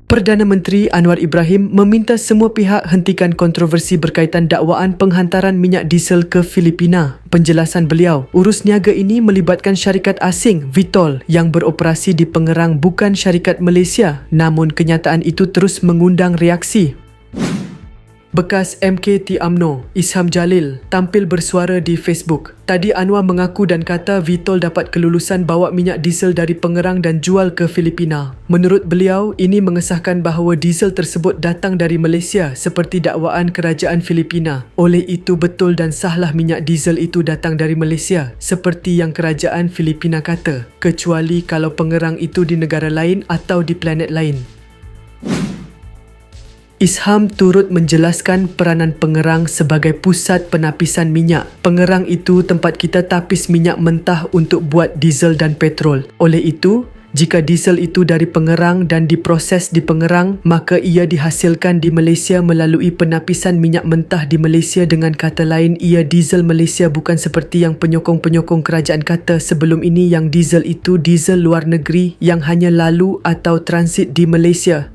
Perdana Menteri Anwar Ibrahim meminta semua pihak hentikan kontroversi berkaitan dakwaan penghantaran minyak diesel ke Filipina. Penjelasan beliau, urus niaga ini melibatkan syarikat asing Vitol yang beroperasi di Pengerang bukan syarikat Malaysia, namun kenyataan itu terus mengundang reaksi. Bekas MKT UMNO, Isham Jalil, tampil bersuara di Facebook. Tadi Anwar mengaku dan kata Vitol dapat kelulusan bawa minyak diesel dari Pengerang dan jual ke Filipina. Menurut beliau, ini mengesahkan bahawa diesel tersebut datang dari Malaysia seperti dakwaan kerajaan Filipina. Oleh itu betul dan sahlah minyak diesel itu datang dari Malaysia seperti yang kerajaan Filipina kata, kecuali kalau Pengerang itu di negara lain atau di planet lain. Isham turut menjelaskan peranan Pengerang sebagai pusat penapisan minyak. Pengerang itu tempat kita tapis minyak mentah untuk buat diesel dan petrol. Oleh itu, jika diesel itu dari Pengerang dan diproses di Pengerang, maka ia dihasilkan di Malaysia melalui penapisan minyak mentah di Malaysia. Dengan kata lain, ia diesel Malaysia, bukan seperti yang penyokong-penyokong kerajaan kata sebelum ini yang diesel itu diesel luar negeri yang hanya lalu atau transit di Malaysia.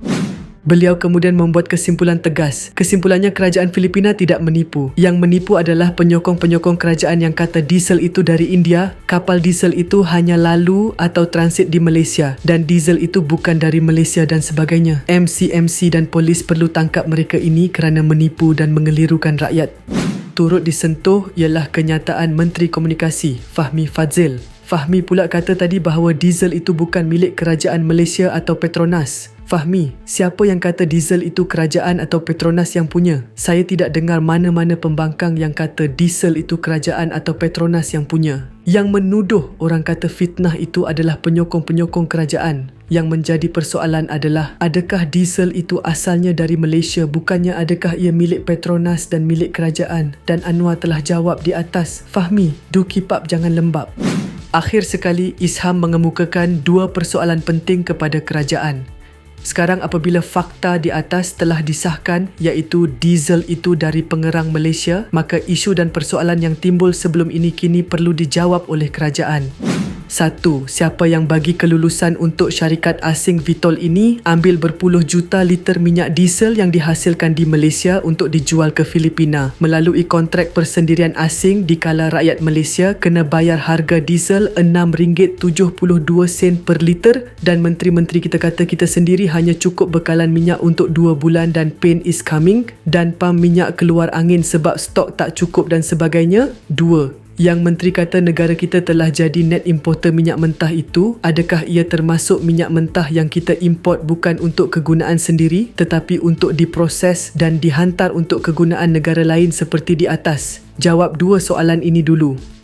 Beliau kemudian membuat kesimpulan tegas. Kesimpulannya, kerajaan Filipina tidak menipu. Yang menipu adalah penyokong-penyokong kerajaan yang kata diesel itu dari India, kapal diesel itu hanya lalu atau transit di Malaysia dan diesel itu bukan dari Malaysia dan sebagainya. MC dan polis perlu tangkap mereka ini kerana menipu dan mengelirukan rakyat. Turut disentuh ialah kenyataan Menteri Komunikasi Fahmi Fadzil. Fahmi pula kata tadi bahawa diesel itu bukan milik kerajaan Malaysia atau Petronas. Fahmi, siapa yang kata diesel itu kerajaan atau Petronas yang punya? Saya tidak dengar mana-mana pembangkang yang kata diesel itu kerajaan atau Petronas yang punya. Yang menuduh orang kata fitnah itu adalah penyokong-penyokong kerajaan. Yang menjadi persoalan adalah, adakah diesel itu asalnya dari Malaysia, bukannya adakah ia milik Petronas dan milik kerajaan? Dan Anwar telah jawab di atas. Fahmi, do keep up, jangan lembab. Akhir sekali, Isham mengemukakan dua persoalan penting kepada kerajaan. Sekarang apabila fakta di atas telah disahkan, iaitu diesel itu dari Pengerang Malaysia, maka isu dan persoalan yang timbul sebelum ini kini perlu dijawab oleh kerajaan. 1. Siapa yang bagi kelulusan untuk syarikat asing Vitol ini ambil berpuluh juta liter minyak diesel yang dihasilkan di Malaysia untuk dijual ke Filipina melalui kontrak persendirian asing, dikala rakyat Malaysia kena bayar harga diesel RM6.72 per liter dan menteri-menteri kita kata kita sendiri hanya cukup bekalan minyak untuk 2 bulan dan pain is coming dan pam minyak keluar angin sebab stok tak cukup dan sebagainya. 2. Yang menteri kata negara kita telah jadi net importer minyak mentah itu, adakah ia termasuk minyak mentah yang kita import bukan untuk kegunaan sendiri tetapi untuk diproses dan dihantar untuk kegunaan negara lain seperti di atas? Jawab dua soalan ini dulu.